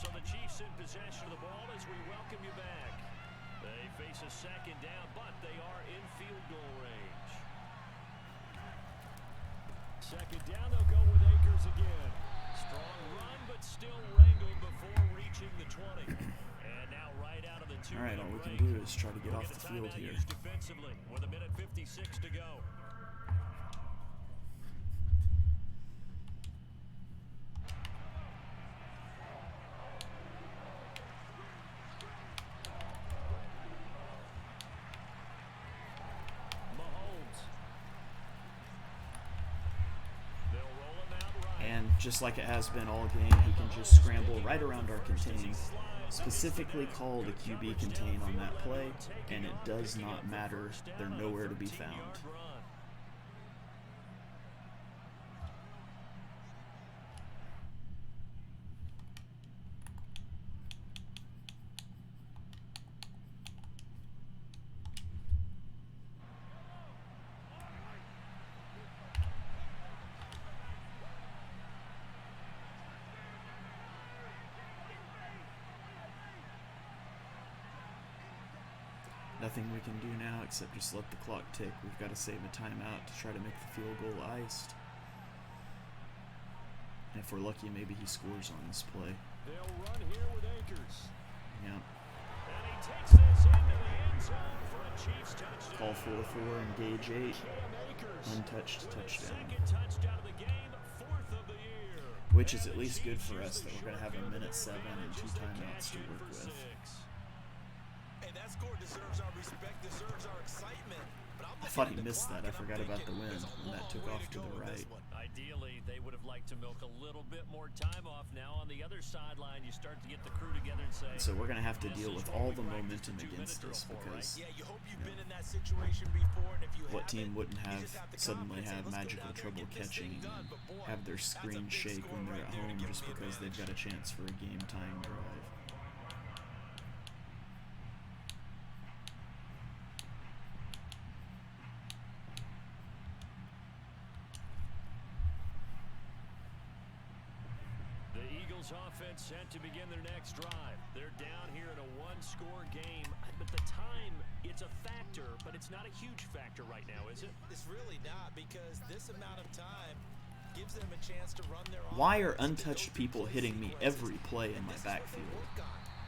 So the Chiefs in possession of the ball as we welcome you back. They face a second down, but they are in field goal range. Second down, they'll go with Akers again. Strong run, but still wrangled before reaching the 20. And now right out of the 2-minute All right, all we can break. do is try to get off the field here. Defensively with 1:56 to go. And just like it has been all game, he can just scramble right around our contain, specifically called a QB contain on that play, and it does not matter. They're nowhere to be found. Nothing we can do now except just let the clock tick. We've got to save a timeout to try to make the field goal iced. And if we're lucky, maybe he scores on this play. They'll run here with Akers. Yeah. And he takes this into the end zone for a Chiefs touchdown. Call 4-4, engage 8. Cam Akers Untouched with his touchdown. second touchdown of the game, 4th of the year. Which is at least good for us that we're going to have 1:07 and 2 timeouts to work with. Hey, that score deserves our respect, deserves our excitement. But I thought he missed that. I forgot about the wind when that took off to the right. Ideally, they would have liked to milk a little bit more time off. Now on the other sideline, you start to get the crew together and say, So we're going to have to deal with all the momentum against us because yeah, you hope you've been in that situation before, and if you what haven't, team wouldn't you have just have the suddenly confidence, have let's go magical down there trouble and get this catching thing done. and But boy, have their that's a screen big shake score when they're right at there to home give just them the because they've got a chance for a game-tying drive. Offense set to begin their next drive. They're down here in a one-score game, but the time, it's a factor, but it's not a huge factor right now, is it? It's really not, because this amount of time gives them a chance to run their offense. Why are untouched people hitting me every play in my backfield?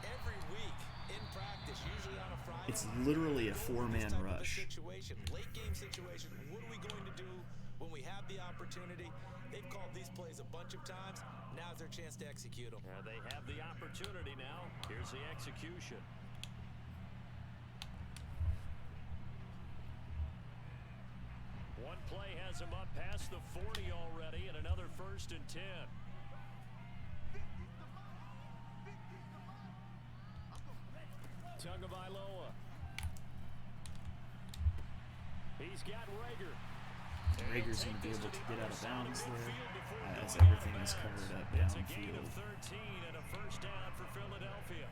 Every week in practice, usually on a Friday. It's literally a 4-man rush. Late game situation. What are we going to do when we have the opportunity? They've called these plays a bunch of times. Now's their chance to execute them. They have the opportunity now. Here's the execution. One play has him up past the 40 already, and another 1st and 10. Tagovailoa. He's got Rager. Rager's going to be able to get out of bounds there as everything is covered up It's a gain downfield. of 13 and a 1st down for Philadelphia.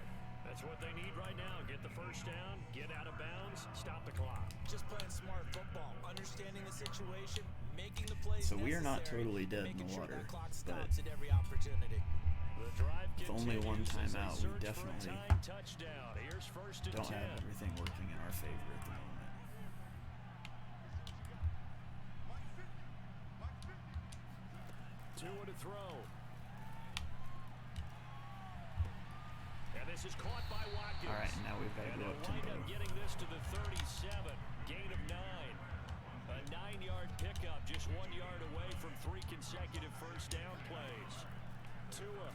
That's what they need right now. Get the 1st down, get out of bounds, stop the clock. Just playing smart football, understanding the situation, making the plays So we are not necessary, totally dead in making the sure water, that clock but stops at every opportunity. The drive with only one continues as they timeout, we search for a definitely tying touchdown. Here's 1st and don't 10. have everything working in our favor at the moment. Two to throw. And this is caught by Watkins. All right, now we've got to And go they'll up wind tempo. up getting this to the 37. Gain of 9. A 9-yard pickup, just 1 yard away from 3 consecutive 1st down plays. Tua.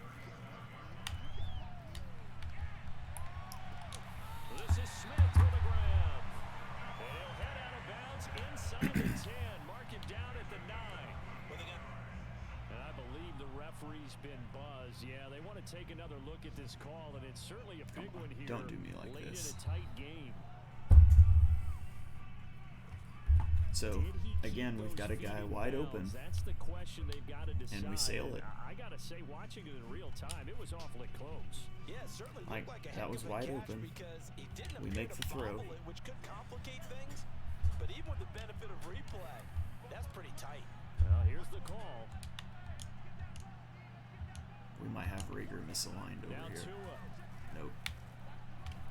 referee's been buzzed. Yeah, they want to take another look at this call, and it's certainly a big one here. Don't do me like late this. in a tight game. So, again, we've got a guy wide open, That's the question they've got to decide. and we sail it. I got to say, watching it in real time, it was awfully close. Yeah, it certainly Like, looked like a that heck was of a wide catch open. because he didn't We appear make to the throw. bobble it, which could complicate things. But even with the benefit of replay, that's pretty tight. Well, here's the call. We might have Rager misaligned over Down here. Tua. Nope.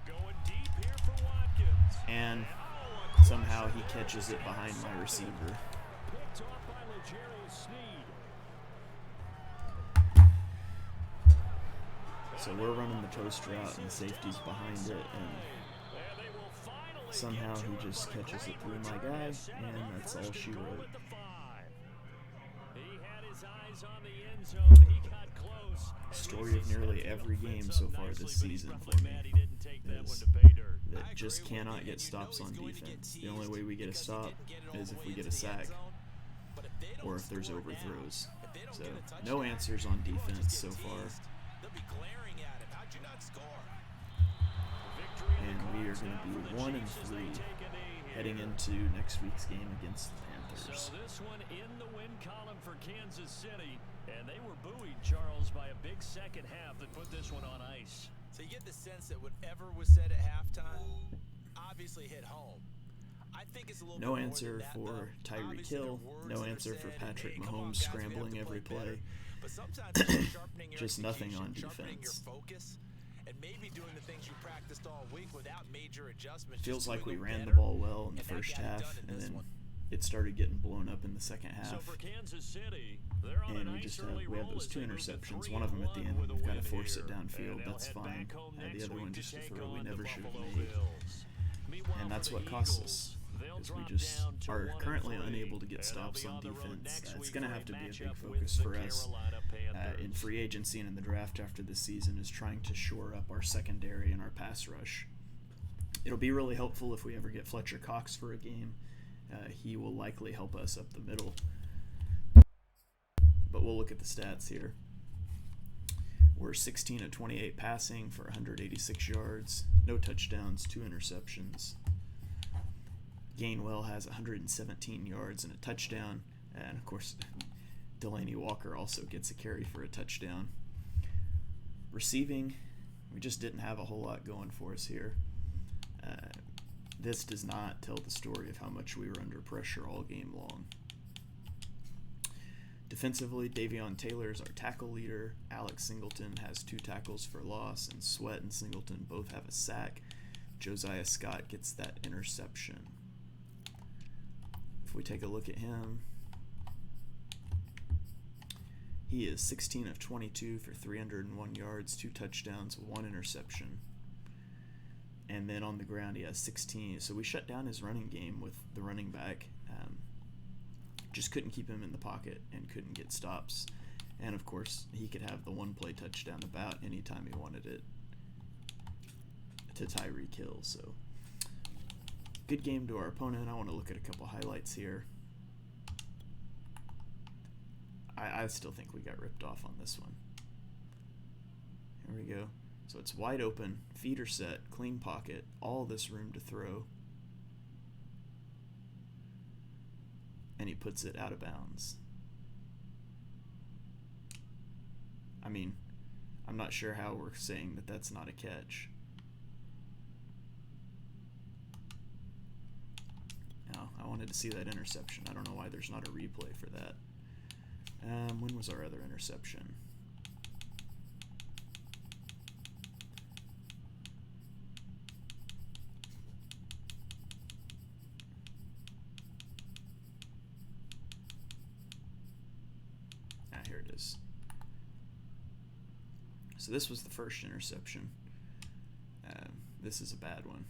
Going deep here for Watkins. And Oh, a somehow he catches it behind my receiver. picked off by L'Jarius Sneed. So we're running the post route, and the safety's behind it, and And they will finally somehow get to he it just for the catches it great through my return guy, of 7 and on that's all first she and goal wrote. at the 5. He had his eyes on the end zone. He got close. And Story of Lucy's nearly stepped every the game offense so up far nicely, this but he's season probably for me mad he didn't take that one is to pay dirt. that I just agree with cannot you, get and you stops know on he's going to get defense. The teased only way we get a because he stop didn't get it all is the if way we get into a the end sack, zone. But if they don't or if there's score overthrows. now, if they don't So, get a touchdown, no answers on he won't just defense get so far. teased. They'll be glaring at him. How'd you not score? Victory in And the we are cards going now to for be the 1 and Chiefs as they 3 take a knee here. heading into next week's game against the So Panthers. this one in the win column for Kansas City, and they were buoyed, Charles, by a big second half that put this one on ice. So you get the sense that whatever was said at halftime obviously hit home. I think it's a little No bit more answer than that, for though. Tyreek Obviously, there Hill. are words No that are answer for said, Patrick "Hey, come on, Mahomes guys, we have scrambling to every play play. better." But sometimes it's just sharpening your Just nothing on execution, sharpening your defense. focus, and maybe doing the things you practiced all week without major adjustments. Feels just like we doing them ran the better, ball well in the and that first got it half, done in and this then one. it started getting blown up in the second So half. for Kansas City, they're on a And we nice just early we have roll those as 2 they move to interceptions. 3-1 One of them at the end, with a we've got to win force here. it And downfield. they'll That's head fine. back home The next other week one to just a take throw we on the never should have Buffalo made. Bills. Meanwhile, And that's for what the costs Eagles, us, they'll because we drop just down to are 1 and currently 3, unable to get and they'll stops be on the road defense. next It's week going to for have to be a big matchup focus with for the us Carolina Panthers. in free agency and in the draft after this season is trying to shore up our secondary and our pass rush. It'll be really helpful if we ever get Fletcher Cox for a game. He will likely help us up the middle. But we'll look at the stats here. We're 16 of 28 passing for 186 yards, no touchdowns, 2 interceptions. Gainwell has 117 yards and a touchdown, and of course Delaney Walker also gets a carry for a touchdown. Receiving, we just didn't have a whole lot going for us here. This does not tell the story of how much we were under pressure all game long. Defensively, Davion Taylor is our tackle leader. Alex Singleton has 2 tackles for loss, and Sweat and Singleton both have a sack. Josiah Scott gets that interception. If we take a look at him, he is 16 of 22 for 301 yards, 2 touchdowns, 1 interception. And then on the ground, he has 16. So we shut down his running game with the running back. Just couldn't keep him in the pocket and couldn't get stops. And of course, he could have the 1-play touchdown about any time he wanted it to Tyreek Hill. So good game to our opponent. I want to look at a couple highlights here. I still think we got ripped off on this one. Here we go. So it's wide open, feet are set, clean pocket, all this room to throw. And he puts it out of bounds. I mean, I'm not sure how we're saying that that's not a catch. No, I wanted to see that interception. I don't know why there's not a replay for that. When was our other interception? Here it is. So this was the first interception. This is a bad one.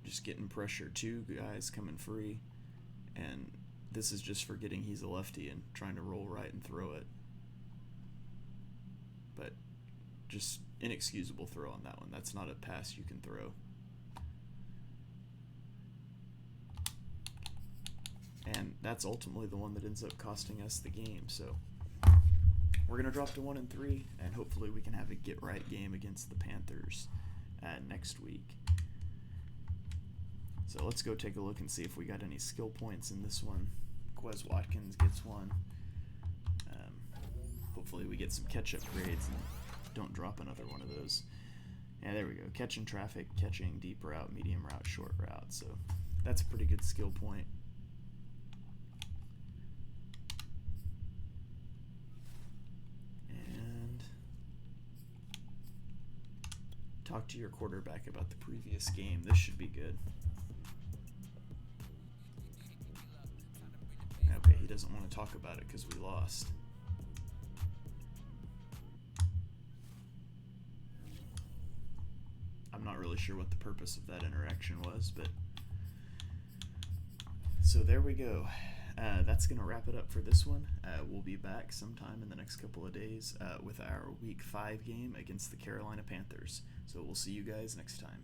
Just getting pressure, 2 guys coming free, and this is just forgetting he's a lefty and trying to roll right and throw it. But just inexcusable throw on that one. That's not a pass you can throw. And that's ultimately the one that ends up costing us the game. So we're going to drop to 1-3, and hopefully we can have a get-right game against the Panthers next week. So let's go take a look and see if we got any skill points in this one. Quez Watkins gets one. Hopefully we get some catch-up grades and don't drop another one of those. Yeah, there we go. Catching traffic, catching deep route, medium route, short route. So that's a pretty good skill point. And talk to your quarterback about the previous game. This should be good. Okay, he doesn't want to talk about it because we lost. I'm not really sure what the purpose of that interaction was, but so there we go. That's going to wrap it up for this one. We'll be back sometime in the next couple of days with our Week 5 game against the Carolina Panthers. So we'll see you guys next time.